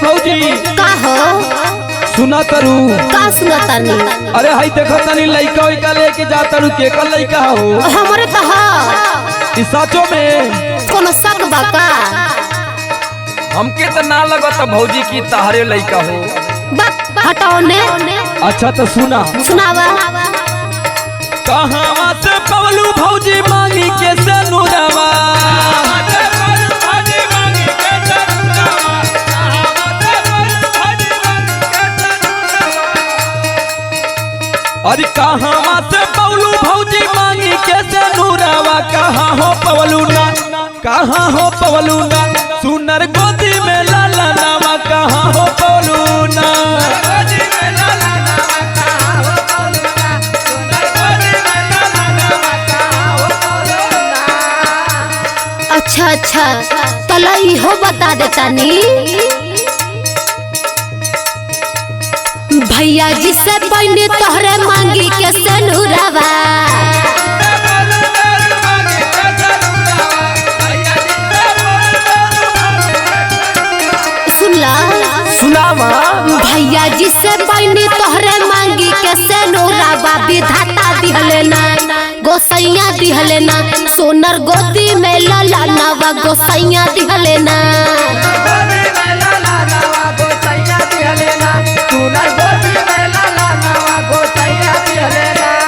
भौजी का हो सुना तरू का सुना तानी। अरे हाई देखो तनी लइका वइका लेके जा तरू के कर लइका हो हमरे तो ई सचो में कोनो शक बा का। हमके तो ना लगत भौजी की तहरे लइका हो। हटाओ ने अच्छा तो सुना सुनावा। कहां से पवलू भौजी मांगी के सनुरवा अरे कहां से पवलू भौजी मांगी के सनुरवा कहां हो पवलू ना कहां हो पवलू ना सुनर गोदी में लाला नामा कहां हो पवलू ना। अच्छा अच्छा तला इहो बता देता नी। भैया जी से पहले तोहरे मांगी के सनुरवा सुनला सुनावा। भैया जी से पहले तोहरे मांगी के सनुरवा विधाता दिहले ना गोसैया दिहले ना सोनर गोदी में लाला नवा गोसैया दिहले ना।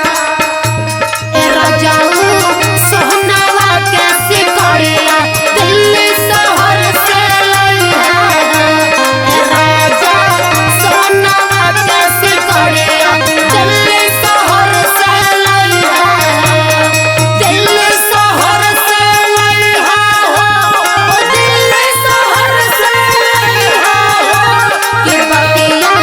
ए राजाऊ सोहनावा के सिकड़िया दिल्ली शहर से लइहा। ए राजा सोहनावा के सिकड़िया दिल्ली शहर से लइहा। दिल्ली शहर से लइहा हो दिल्ली शहर से लइहा के बतिया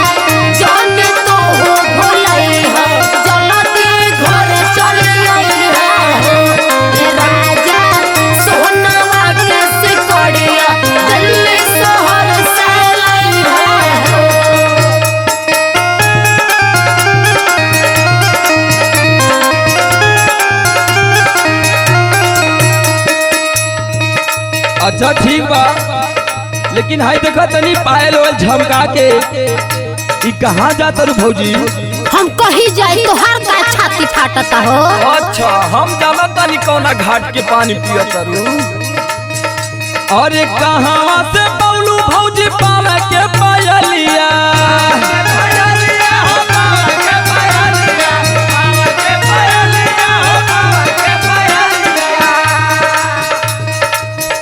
जान तो हो भुलइहा जल्दी घर चली आइहा। ए राजा सोहनावा के सिकड़िया दिल्ली शहर से लइहा। अच्छा ठीक बा लेकिन हाई देखा तनी पायल ओल झमका के ई कहां जात रू भौजी। हम कहीं जाए तो हर का छाती फाटता हो। अच्छा हम जानत तानी कौना घाट के पानी पियत रू। अरे कहां से पवलू भौजी पावे के पायलिया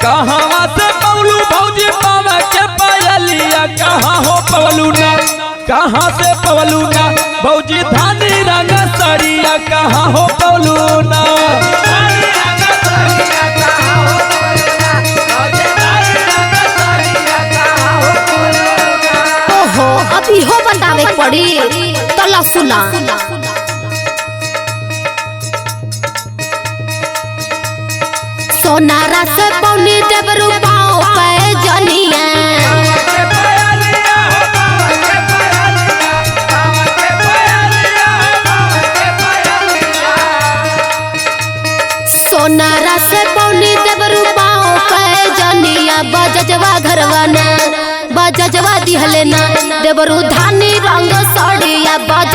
कहां से पवलू भौजी पावे के पायलिया कहां हो पवलू ना कहां से पवलू ना भौजी धानी रंग सरिया कहां हो पवलू ना। ओहो अब इहो बतावे के पड़ी तला सुना। सोनारा से पौनी देवरू पाओ पे जनिया सोनारा से पौनी देवरू पाओ पे जनिया बजजवा घरवाना बजजवा दिहले ना देवरू धानी रंग सड़िया बज